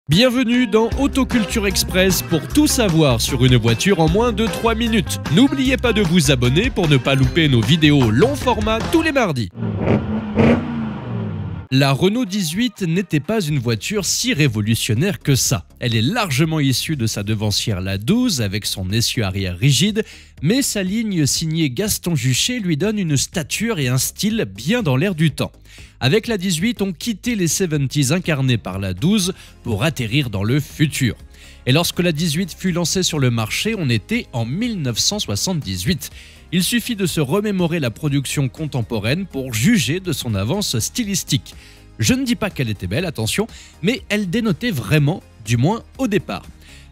Bienvenue dans Autoculture Express pour tout savoir sur une voiture en moins de 3 minutes. N'oubliez pas de vous abonner pour ne pas louper nos vidéos long format tous les mardis. La Renault 18 n'était pas une voiture si révolutionnaire que ça. Elle est largement issue de sa devancière la 12 avec son essieu arrière rigide, mais sa ligne signée Gaston Juchet lui donne une stature et un style bien dans l'air du temps. Avec la 18, on quittait les 70s incarnés par la 12 pour atterrir dans le futur. Et lorsque la 18 fut lancée sur le marché, on était en 1978. Il suffit de se remémorer la production contemporaine pour juger de son avance stylistique. Je ne dis pas qu'elle était belle, attention, mais elle dénotait vraiment, du moins au départ.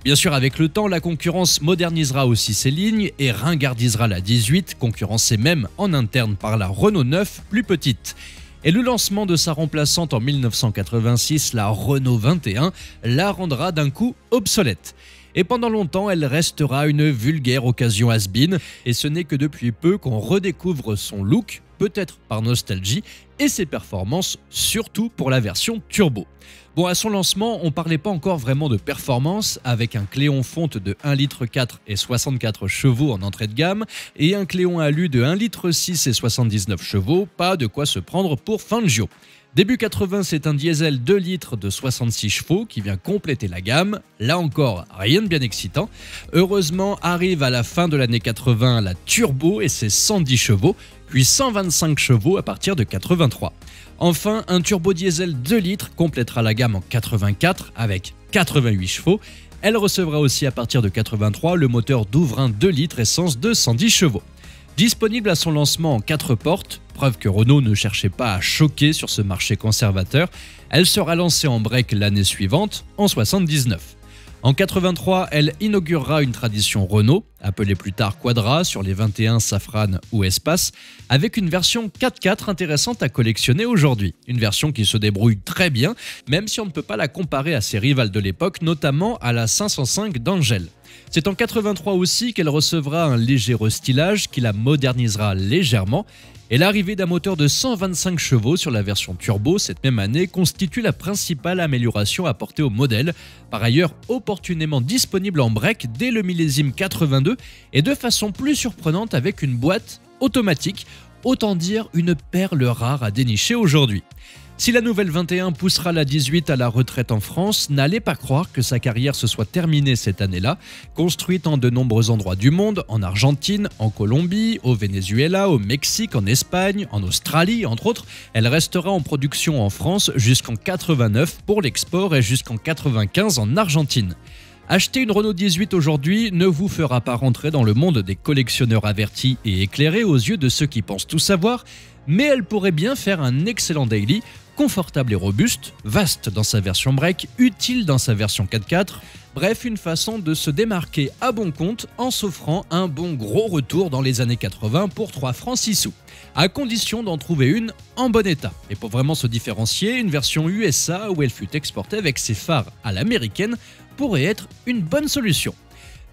Bien sûr, avec le temps, la concurrence modernisera aussi ses lignes et ringardisera la 18, concurrencée même en interne par la Renault 9, plus petite. Et le lancement de sa remplaçante en 1986, la Renault 21, la rendra d'un coup obsolète. Et pendant longtemps, elle restera une vulgaire occasion has-been, et ce n'est que depuis peu qu'on redécouvre son look, peut-être par nostalgie, et ses performances, surtout pour la version turbo. Bon, à son lancement, on parlait pas encore vraiment de performance, avec un Cléon fonte de 1,4 litre et 64 chevaux en entrée de gamme, et un Cléon Alu de 1,6 litre et 79 chevaux, pas de quoi se prendre pour Fangio. Début 80, c'est un diesel 2 litres de 66 chevaux qui vient compléter la gamme. Là encore, rien de bien excitant. Heureusement, arrive à la fin de l'année 80 la turbo et ses 110 chevaux, puis 125 chevaux à partir de 83. Enfin, un turbo diesel 2 litres complétera la gamme en 84 avec 88 chevaux. Elle recevra aussi à partir de 83 le moteur Douvrin 2 litres essence de 110 chevaux. Disponible à son lancement en 4 portes, preuve que Renault ne cherchait pas à choquer sur ce marché conservateur, elle sera lancée en break l'année suivante, en 79. En 83, elle inaugurera une tradition Renault, appelée plus tard Quadra sur les 21 Safrane ou Espace, avec une version 4x4 intéressante à collectionner aujourd'hui. Une version qui se débrouille très bien, même si on ne peut pas la comparer à ses rivales de l'époque, notamment à la 505 d'Angel. C'est en 83 aussi qu'elle recevra un léger restylage qui la modernisera légèrement. Et l'arrivée d'un moteur de 125 chevaux sur la version turbo cette même année constitue la principale amélioration apportée au modèle, par ailleurs opportunément disponible en break dès le millésime 82 et de façon plus surprenante avec une boîte automatique, autant dire une perle rare à dénicher aujourd'hui. Si la nouvelle 21 poussera la 18 à la retraite en France, n'allez pas croire que sa carrière se soit terminée cette année-là. Construite en de nombreux endroits du monde, en Argentine, en Colombie, au Venezuela, au Mexique, en Espagne, en Australie, entre autres, elle restera en production en France jusqu'en 89 pour l'export et jusqu'en 95 en Argentine. Acheter une Renault 18 aujourd'hui ne vous fera pas rentrer dans le monde des collectionneurs avertis et éclairés aux yeux de ceux qui pensent tout savoir, mais elle pourrait bien faire un excellent daily, confortable et robuste, vaste dans sa version break, utile dans sa version 4x4, bref une façon de se démarquer à bon compte en s'offrant un bon gros retour dans les années 80 pour 3 francs 6 sous, à condition d'en trouver une en bon état. Et pour vraiment se différencier, une version USA où elle fut exportée avec ses phares à l'américaine pourrait être une bonne solution.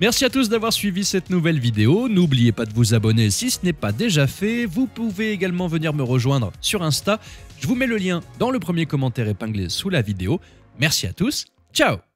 Merci à tous d'avoir suivi cette nouvelle vidéo, n'oubliez pas de vous abonner si ce n'est pas déjà fait, vous pouvez également venir me rejoindre sur Insta, je vous mets le lien dans le premier commentaire épinglé sous la vidéo. Merci à tous, ciao!